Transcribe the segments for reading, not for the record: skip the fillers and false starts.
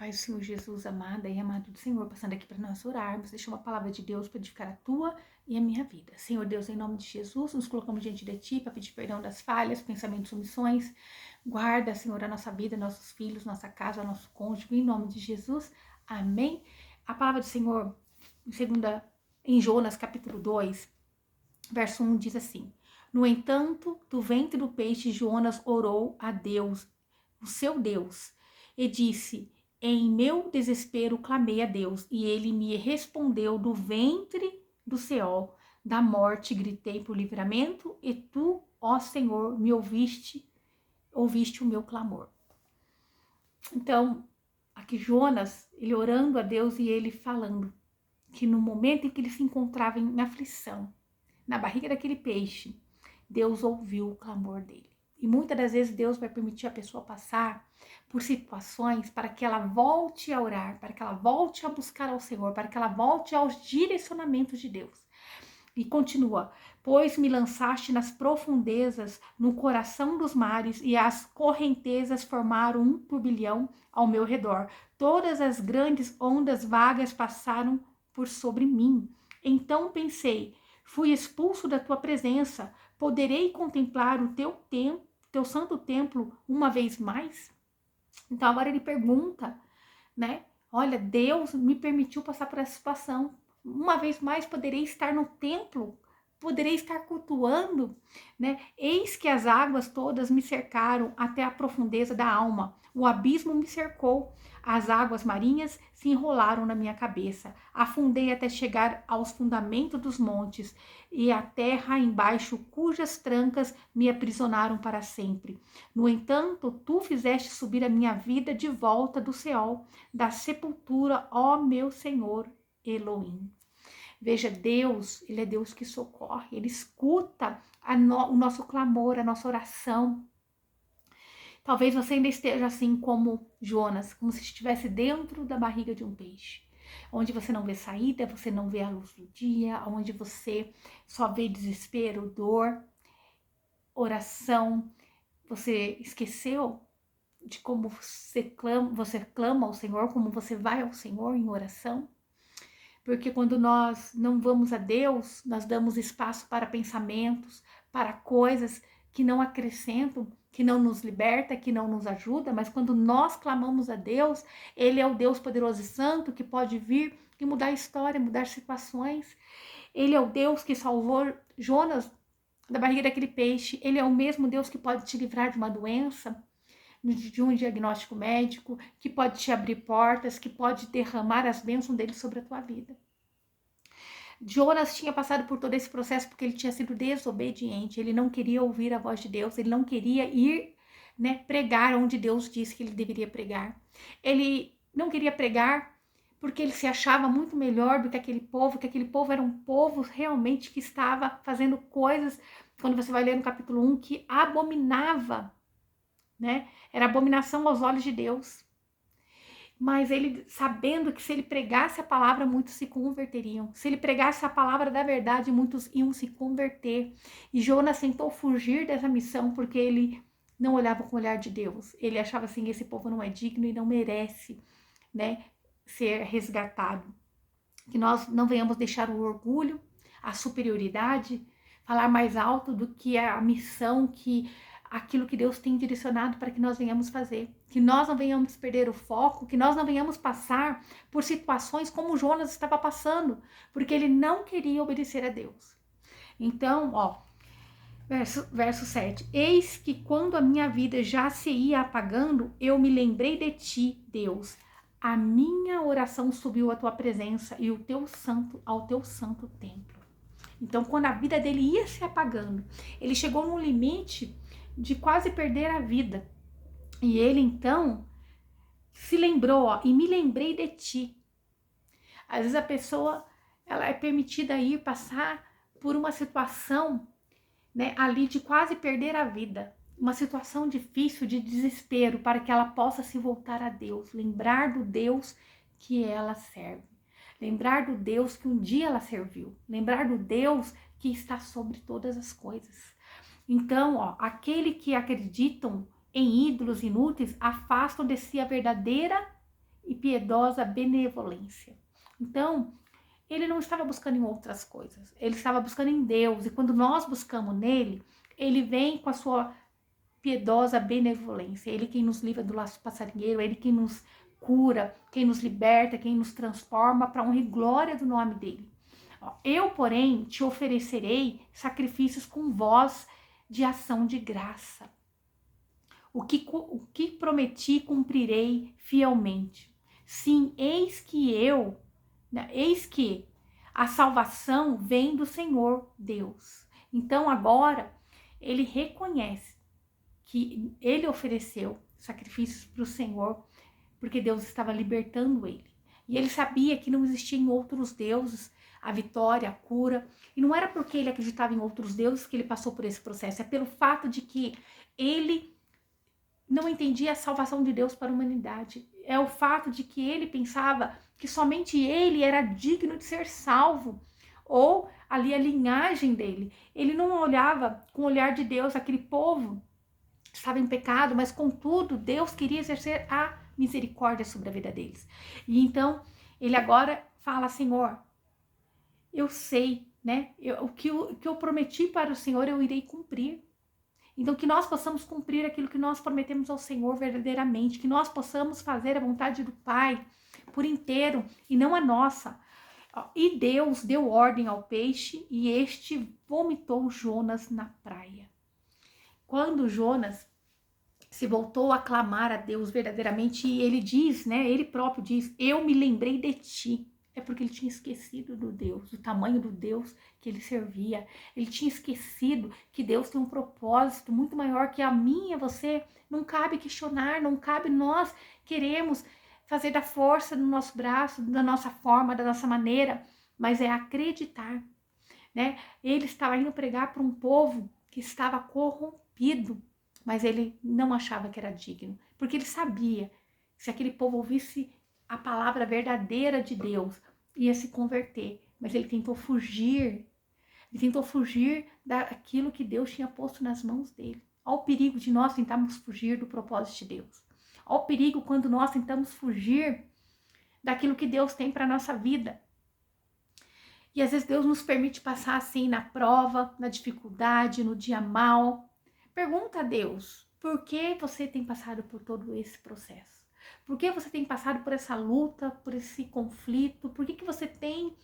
paz do Senhor Jesus, amada e amado do Senhor, passando aqui para nós orarmos, deixa uma palavra de Deus para edificar a tua e a minha vida. Senhor Deus, em nome de Jesus, nos colocamos diante de Ti para pedir perdão das falhas, pensamentos, omissões. Guarda, Senhor, a nossa vida, nossos filhos, nossa casa, nosso cônjuge, em nome de Jesus. Amém. A palavra do Senhor, em Jonas, capítulo 2, verso 1, diz assim: No entanto, do ventre do peixe, Jonas orou a Deus, o seu Deus, e disse: Em meu desespero clamei a Deus, e ele me respondeu do ventre do Seol, da morte gritei por livramento, e tu, ó Senhor, me ouviste o meu clamor. Então, aqui Jonas, ele orando a Deus e ele falando que no momento em que ele se encontrava em aflição, na barriga daquele peixe, Deus ouviu o clamor dele. E muitas das vezes Deus vai permitir a pessoa passar por situações para que ela volte a orar, para que ela volte a buscar ao Senhor, para que ela volte aos direcionamentos de Deus. E continua: pois me lançaste nas profundezas, no coração dos mares, e as correntezas formaram um turbilhão ao meu redor. Todas as grandes ondas vagas passaram por sobre mim. Então pensei: fui expulso da tua presença, poderei contemplar o teu santo templo uma vez mais? Então agora ele pergunta, né? Olha, Deus me permitiu passar por essa situação. Uma vez mais poderei estar no templo, poderei estar cultuando, né? Eis que as águas todas me cercaram até a profundeza da alma. O abismo me cercou. As águas marinhas se enrolaram na minha cabeça. Afundei até chegar aos fundamentos dos montes e a terra embaixo, cujas trancas me aprisionaram para sempre. No entanto, tu fizeste subir a minha vida de volta do Seol, da sepultura, ó meu Senhor Elohim. Veja, Deus, Ele é Deus que socorre, Ele escuta o nosso clamor, a nossa oração. Talvez você ainda esteja assim como Jonas, como se estivesse dentro da barriga de um peixe, onde você não vê saída, você não vê a luz do dia, onde você só vê desespero, dor, oração. Você esqueceu de como você clama ao Senhor, como você vai ao Senhor em oração? Porque quando nós não vamos a Deus, nós damos espaço para pensamentos, para coisas que não acrescentam, que não nos liberta, que não nos ajuda, mas quando nós clamamos a Deus, Ele é o Deus poderoso e santo que pode vir e mudar a história, mudar situações. Ele é o Deus que salvou Jonas da barriga daquele peixe. Ele é o mesmo Deus que pode te livrar de uma doença, de um diagnóstico médico, que pode te abrir portas, que pode derramar as bênçãos dele sobre a tua vida. Jonas tinha passado por todo esse processo porque ele tinha sido desobediente, ele não queria ouvir a voz de Deus, ele não queria ir, né, pregar onde Deus disse que ele deveria pregar. Ele não queria pregar porque ele se achava muito melhor do que aquele povo era um povo realmente que estava fazendo coisas, quando você vai ler no capítulo 1, que abominava, né? Era abominação aos olhos de Deus. Mas ele, sabendo que se ele pregasse a palavra, muitos se converteriam. Se ele pregasse a palavra da verdade, muitos iam se converter. E Jonas tentou fugir dessa missão porque ele não olhava com o olhar de Deus. Ele achava assim, esse povo não é digno e não merece, né, ser resgatado. Que nós não venhamos deixar o orgulho, a superioridade, falar mais alto do que a missão, que aquilo que Deus tem direcionado para que nós venhamos fazer. Que nós não venhamos perder o foco, que nós não venhamos passar por situações como Jonas estava passando, porque ele não queria obedecer a Deus. Então, verso 7. Eis que quando a minha vida já se ia apagando, eu me lembrei de ti, Deus. A minha oração subiu à tua presença e ao teu santo templo. Então, quando a vida dele ia se apagando, ele chegou num limite de quase perder a vida. E ele, então, se lembrou, e me lembrei de ti. Às vezes a pessoa, ela é permitida ir passar por uma situação, né, ali de quase perder a vida. Uma situação difícil, de desespero, para que ela possa se voltar a Deus. Lembrar do Deus que ela serve. Lembrar do Deus que um dia ela serviu. Lembrar do Deus que está sobre todas as coisas. Então, aquele que acreditam em ídolos inúteis afastam de si a verdadeira e piedosa benevolência. Então, ele não estava buscando em outras coisas, ele estava buscando em Deus. E quando nós buscamos nele, ele vem com a sua piedosa benevolência. Ele quem nos livra do laço passarinheiro, ele quem nos cura, quem nos liberta, quem nos transforma para honra e glória do nome dele. Eu, porém, te oferecerei sacrifícios com voz de ação de graça. O que prometi cumprirei fielmente. Sim, eis que a salvação vem do Senhor Deus. Então agora ele reconhece que ele ofereceu sacrifícios para o Senhor, porque Deus estava libertando ele. E ele sabia que não existiam outros deuses, a vitória, a cura. E não era porque ele acreditava em outros deuses que ele passou por esse processo, é pelo fato de que ele não entendia a salvação de Deus para a humanidade. É o fato de que ele pensava que somente ele era digno de ser salvo, ou ali a linhagem dele. Ele não olhava com o olhar de Deus, aquele povo estava em pecado, mas contudo Deus queria exercer a misericórdia sobre a vida deles. E então ele agora fala: Senhor, eu sei, né? O que eu prometi para o Senhor eu irei cumprir. Então, que nós possamos cumprir aquilo que nós prometemos ao Senhor verdadeiramente, que nós possamos fazer a vontade do Pai por inteiro e não a nossa. E Deus deu ordem ao peixe e este vomitou Jonas na praia. Quando Jonas se voltou a clamar a Deus verdadeiramente, e ele diz, né, ele próprio diz: eu me lembrei de ti. É porque ele tinha esquecido do Deus, do tamanho do Deus que ele servia. Ele tinha esquecido que Deus tem um propósito muito maior que a mim e a você. Não cabe questionar, não cabe nós queremos fazer da força do nosso braço, da nossa forma, da nossa maneira, mas é acreditar, né? Ele estava indo pregar para um povo que estava corrompido, mas ele não achava que era digno, porque ele sabia que se aquele povo ouvisse a palavra verdadeira de Deus, ia se converter. Mas ele tentou fugir daquilo que Deus tinha posto nas mãos dele. Olha o perigo de nós tentarmos fugir do propósito de Deus. Olha o perigo quando nós tentamos fugir daquilo que Deus tem para a nossa vida. E às vezes Deus nos permite passar assim na prova, na dificuldade, no dia mal. Pergunta a Deus: por que você tem passado por todo esse processo? Por que você tem passado por essa luta, por esse conflito? Por que você tem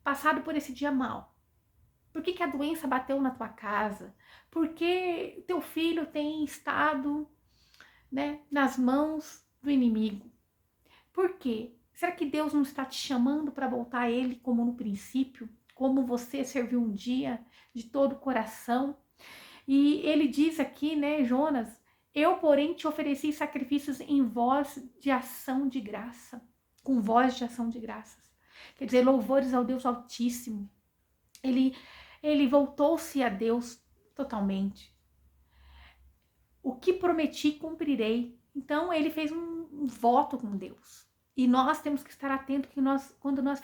passado por esse dia mal? Por que a doença bateu na tua casa? Por que teu filho tem estado, né, nas mãos do inimigo? Por quê? Será que Deus não está te chamando para voltar a Ele como no princípio? Como você serviu um dia de todo o coração? E ele diz aqui, né, Jonas: eu, porém, te ofereci sacrifícios em voz de ação de graça. Com voz de ação de graças. Quer dizer, louvores ao Deus Altíssimo. Ele voltou-se a Deus totalmente. O que prometi, cumprirei. Então, ele fez um voto com Deus. E nós temos que estar atentos que quando nós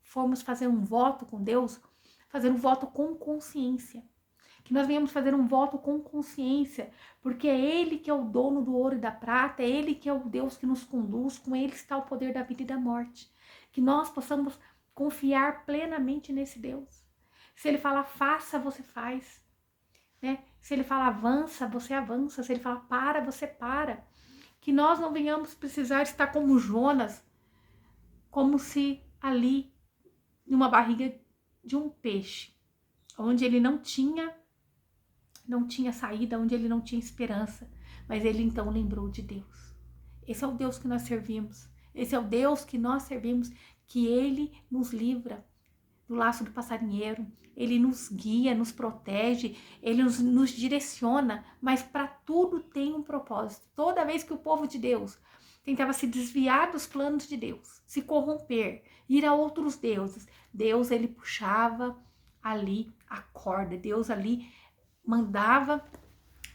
formos fazer um voto com Deus, fazer um voto com consciência. Que nós venhamos fazer um voto com consciência, porque é Ele que é o dono do ouro e da prata, é Ele que é o Deus que nos conduz, com Ele está o poder da vida e da morte. Que nós possamos confiar plenamente nesse Deus. Se Ele fala faça, você faz, né? Se Ele fala avança, você avança. Se Ele fala para, você para. Que nós não venhamos precisar estar como Jonas, como se ali, numa barriga de um peixe, onde ele não tinha saída, onde ele não tinha esperança, mas ele então lembrou de Deus. Esse é o Deus que nós servimos, esse é o Deus que nós servimos, que ele nos livra do laço do passarinheiro, ele nos guia, nos protege, ele nos direciona, mas para tudo tem um propósito. Toda vez que o povo de Deus tentava se desviar dos planos de Deus, se corromper, ir a outros deuses, Deus ele puxava ali a corda, Deus ali mandava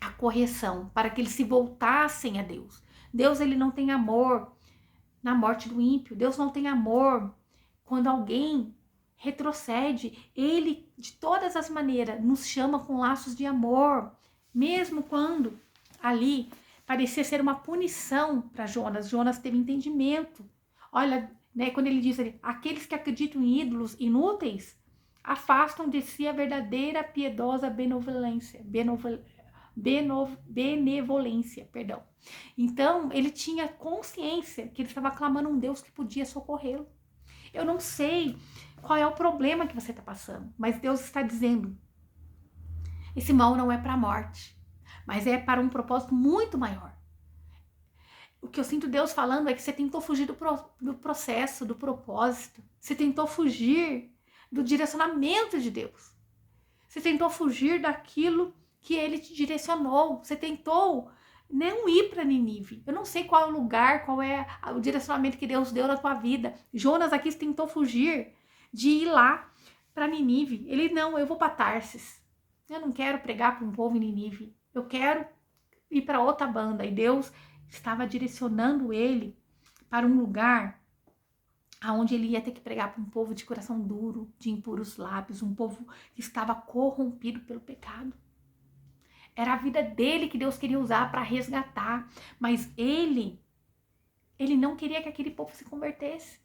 a correção para que eles se voltassem a Deus. Deus ele não tem amor na morte do ímpio. Deus não tem amor quando alguém retrocede. Ele, de todas as maneiras, nos chama com laços de amor, mesmo quando ali parecia ser uma punição para Jonas. Jonas teve entendimento. Olha, né, quando ele diz ali, aqueles que acreditam em ídolos inúteis afastam de si a verdadeira piedosa benevolência, perdão. Então, ele tinha consciência que ele estava clamando um Deus que podia socorrê-lo. Eu não sei qual é o problema que você está passando, mas Deus está dizendo, esse mal não é para a morte, mas é para um propósito muito maior. O que eu sinto Deus falando é que você tentou fugir do processo, do propósito. Você tentou fugir do direcionamento de Deus. Você tentou fugir daquilo que Ele te direcionou. Você tentou não ir para Nínive. Eu não sei qual é o lugar, qual é o direcionamento que Deus deu na tua vida. Jonas aqui tentou fugir de ir lá para Nínive. Ele, não, eu vou para Tarsis. Eu não quero pregar para um povo em Nínive. Eu quero ir para outra banda. E Deus estava direcionando ele para um lugar aonde ele ia ter que pregar para um povo de coração duro, de impuros lábios, um povo que estava corrompido pelo pecado. Era a vida dele que Deus queria usar para resgatar, mas ele não queria que aquele povo se convertesse.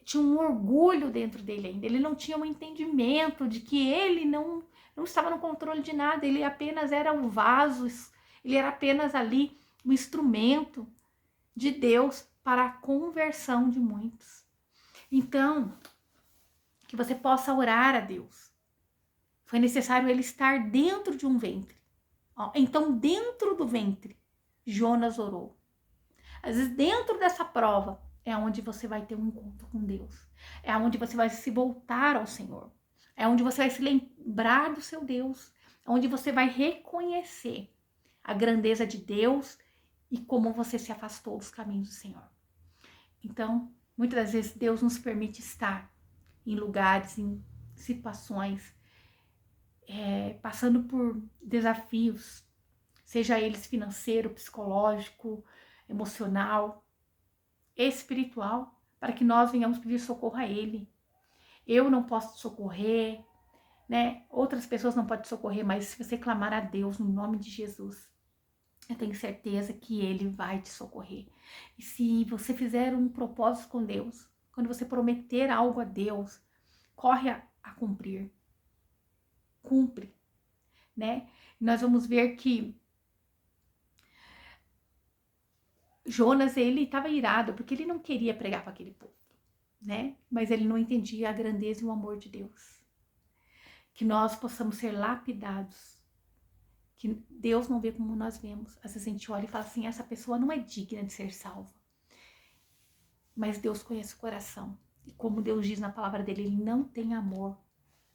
Tinha um orgulho dentro dele ainda, ele não tinha um entendimento de que ele não estava no controle de nada, ele apenas era um vaso, ele era apenas ali um instrumento de Deus para a conversão de muitos. Então, que você possa orar a Deus. Foi necessário ele estar dentro de um ventre. Então, dentro do ventre, Jonas orou. Às vezes, dentro dessa prova, é onde você vai ter um encontro com Deus. É onde você vai se voltar ao Senhor. É onde você vai se lembrar do seu Deus. É onde você vai reconhecer a grandeza de Deus e como você se afastou dos caminhos do Senhor. Então, muitas das vezes Deus nos permite estar em lugares, em situações, passando por desafios, seja eles financeiro, psicológico, emocional, espiritual, para que nós venhamos pedir socorro a Ele. Eu não posso te socorrer, né? Outras pessoas não podem te socorrer, mas se você clamar a Deus no nome de Jesus, eu tenho certeza que Ele vai te socorrer. E se você fizer um propósito com Deus, quando você prometer algo a Deus, corre a cumprir. Cumpre, né? Nós vamos ver que Jonas, ele estava irado, porque ele não queria pregar para aquele povo, né? Mas ele não entendia a grandeza e o amor de Deus. Que nós possamos ser lapidados, que Deus não vê como nós vemos. Às vezes a gente olha e fala assim, essa pessoa não é digna de ser salva. Mas Deus conhece o coração. E como Deus diz na palavra dele, Ele não tem amor.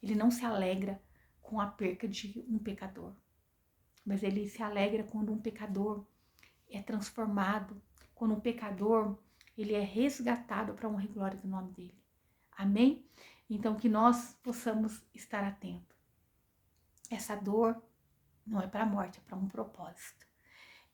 Ele não se alegra com a perca de um pecador. Mas Ele se alegra quando um pecador é transformado. Quando um pecador, ele é resgatado para a honra e glória do nome dele. Amém? Então que nós possamos estar atentos. Essa dor não é para a morte, é para um propósito.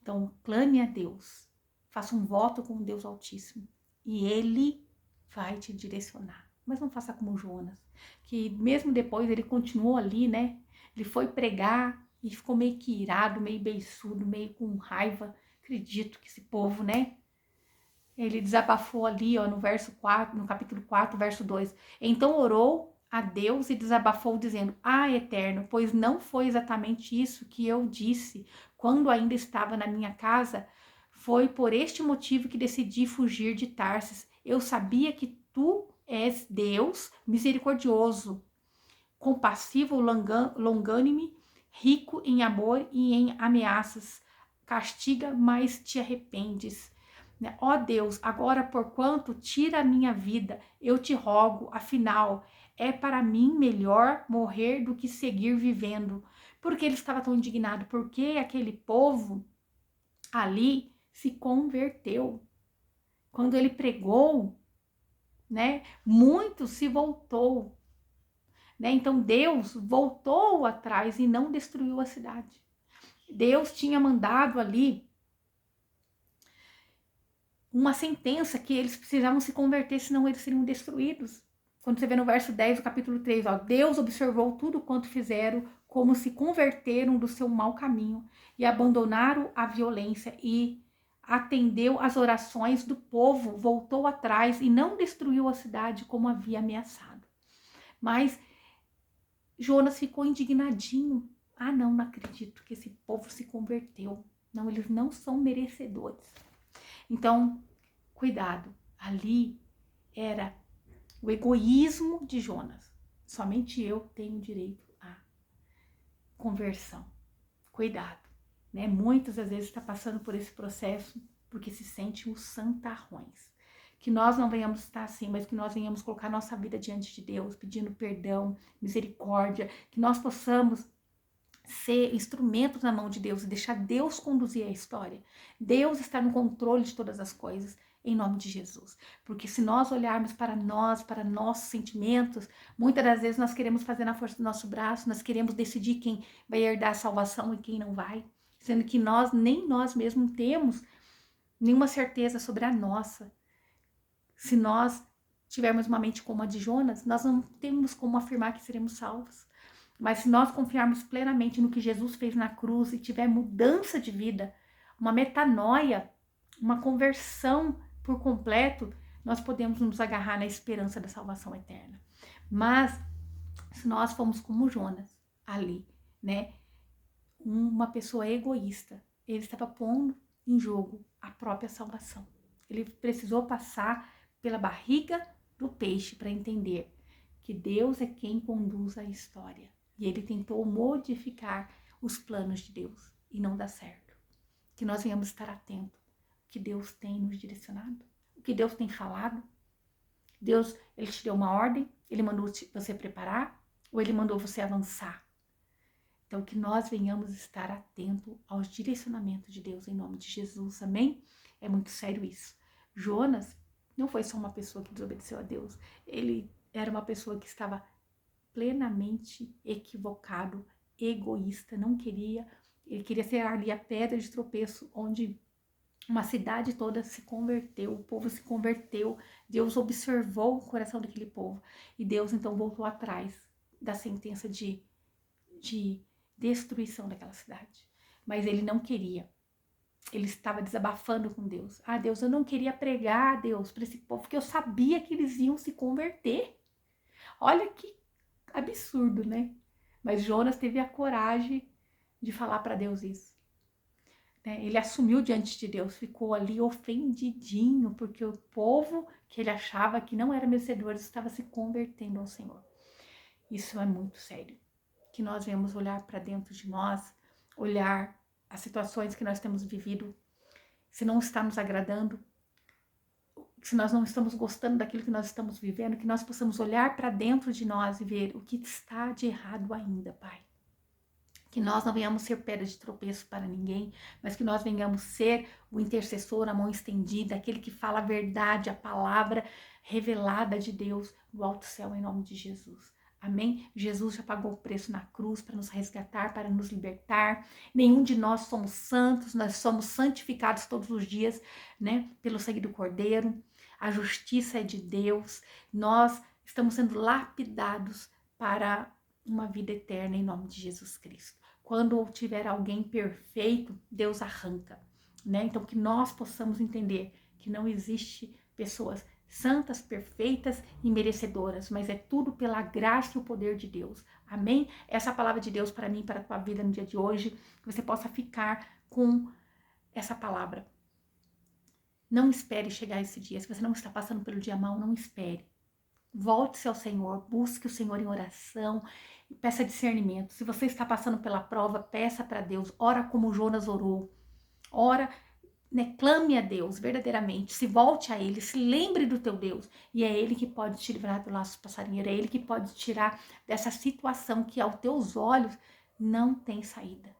Então, clame a Deus. Faça um voto com o Deus Altíssimo. E Ele vai te direcionar. Mas não faça como Jonas, que mesmo depois ele continuou ali, né? Ele foi pregar e ficou meio que irado, meio beiçudo, meio com raiva. Acredito que esse povo, né? Ele desabafou ali, ó, no verso 4, no capítulo 4, verso 2. Então orou a Deus e desabafou dizendo, Eterno, pois não foi exatamente isso que eu disse quando ainda estava na minha casa. Foi por este motivo que decidi fugir de Tarsis. Eu sabia que tu és Deus misericordioso, compassivo, longânime, rico em amor e em ameaças. Castiga, mas te arrependes. Ó Deus, agora porquanto tira a minha vida, eu te rogo, afinal, é para mim melhor morrer do que seguir vivendo. Porque ele estava tão indignado? Porque aquele povo ali se converteu. Quando ele pregou, né, muito se voltou. Né? Então Deus voltou atrás e não destruiu a cidade. Deus tinha mandado ali uma sentença que eles precisavam se converter, senão eles seriam destruídos. Quando você vê no verso 10 do capítulo 3, ó, Deus observou tudo quanto fizeram como se converteram do seu mau caminho e abandonaram a violência e atendeu às orações do povo, voltou atrás e não destruiu a cidade como havia ameaçado. Mas Jonas ficou indignadinho. Ah, não acredito que esse povo se converteu. Não, eles não são merecedores. Então, cuidado. Ali era o egoísmo de Jonas. Somente eu tenho direito à conversão. Cuidado, né? Muitas às vezes está passando por esse processo porque se sente os santarrões. Que nós não venhamos estar assim, mas que nós venhamos colocar nossa vida diante de Deus, pedindo perdão, misericórdia, que nós possamos ser instrumentos na mão de Deus e deixar Deus conduzir a história. Deus está no controle de todas as coisas, em nome de Jesus. Porque se nós olharmos para nós, para nossos sentimentos, muitas das vezes nós queremos fazer na força do nosso braço, nós queremos decidir quem vai herdar a salvação e quem não vai, sendo que nem nós mesmos temos nenhuma certeza sobre a nossa. Se nós tivermos uma mente como a de Jonas, nós não temos como afirmar que seremos salvos. Mas se nós confiarmos plenamente no que Jesus fez na cruz e tiver mudança de vida, uma metanoia, uma conversão por completo, nós podemos nos agarrar na esperança da salvação eterna. Mas se nós formos como Jonas ali, né? Uma pessoa egoísta, ele estava pondo em jogo a própria salvação. Ele precisou passar pela barriga do peixe para entender que Deus é quem conduz a história. E ele tentou modificar os planos de Deus e não dá certo. Que nós venhamos estar atentos ao que Deus tem nos direcionado, o que Deus tem falado. Deus, ele te deu uma ordem, ele mandou você preparar ou ele mandou você avançar. Então, que nós venhamos estar atentos aos direcionamentos de Deus em nome de Jesus, amém? É muito sério isso. Jonas não foi só uma pessoa que desobedeceu a Deus, ele era uma pessoa que estava plenamente equivocado, egoísta, ele queria ser ali a pedra de tropeço, onde uma cidade toda se converteu, o povo se converteu, Deus observou o coração daquele povo, e Deus então voltou atrás da sentença de destruição daquela cidade. Mas ele não queria, ele estava desabafando com Deus. Ah, Deus, eu não queria pregar, Deus, para esse povo, porque eu sabia que eles iam se converter. Olha que absurdo, né? Mas Jonas teve a coragem de falar para Deus isso. Ele assumiu diante de Deus, ficou ali ofendidinho, porque o povo que ele achava que não era merecedor estava se convertendo ao Senhor. Isso é muito sério. Que nós venhamos olhar para dentro de nós, olhar as situações que nós temos vivido, se não está nos agradando, se nós não estamos gostando daquilo que nós estamos vivendo, que nós possamos olhar para dentro de nós e ver o que está de errado ainda, Pai. Que nós não venhamos ser pedra de tropeço para ninguém, mas que nós venhamos ser o intercessor, a mão estendida, aquele que fala a verdade, a palavra revelada de Deus do alto céu, em nome de Jesus. Amém? Jesus já pagou o preço na cruz para nos resgatar, para nos libertar. Nenhum de nós somos santos, nós somos santificados todos os dias, né? Pelo sangue do Cordeiro. A justiça é de Deus. Nós estamos sendo lapidados para uma vida eterna em nome de Jesus Cristo. Quando tiver alguém perfeito, Deus arranca, né? Então que nós possamos entender que não existe pessoas santas, perfeitas e merecedoras, mas é tudo pela graça e o poder de Deus. Amém? Essa é a palavra de Deus para mim, para a tua vida no dia de hoje, que você possa ficar com essa palavra. Não espere chegar esse dia. Se você não está passando pelo dia mau, não espere. Volte-se ao Senhor, busque o Senhor em oração e peça discernimento. Se você está passando pela prova, peça para Deus. Ora como Jonas orou. Ora, né, clame a Deus verdadeiramente, se volte a Ele, se lembre do teu Deus, e é Ele que pode te livrar do laço passarinheiro, é Ele que pode tirar dessa situação que aos teus olhos não tem saída.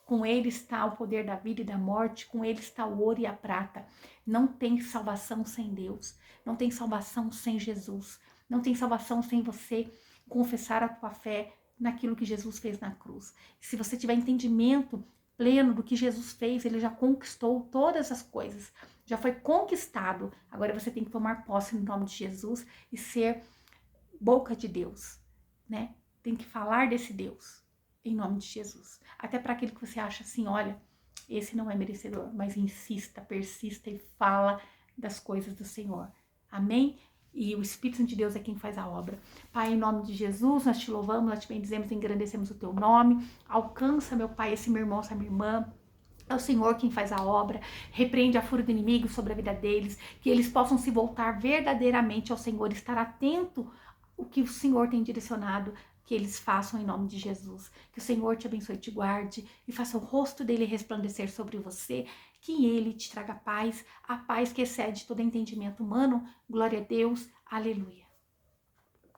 Com Ele está o poder da vida e da morte, com Ele está o ouro e a prata. Não tem salvação sem Deus, não tem salvação sem Jesus, não tem salvação sem você confessar a tua fé naquilo que Jesus fez na cruz. Se você tiver entendimento pleno do que Jesus fez, ele já conquistou todas as coisas, já foi conquistado. Agora você tem que tomar posse no nome de Jesus e ser boca de Deus, né? Tem que falar desse Deus. em nome de Jesus. Até para aquele que você acha assim, olha, esse não é merecedor, mas insista, persista e fala das coisas do Senhor. Amém? E o Espírito Santo de Deus é quem faz a obra. Pai, em nome de Jesus, nós te louvamos, nós te bendizemos, engrandecemos o teu nome. Alcança, meu Pai, esse meu irmão, essa minha irmã. É o Senhor quem faz a obra, repreende a fúria do inimigo sobre a vida deles, que eles possam se voltar verdadeiramente ao Senhor, estar atento ao que o Senhor tem direcionado, que eles façam em nome de Jesus. Que o Senhor te abençoe e te guarde e faça o rosto dele resplandecer sobre você, que ele te traga paz, a paz que excede todo entendimento humano. Glória a Deus, aleluia.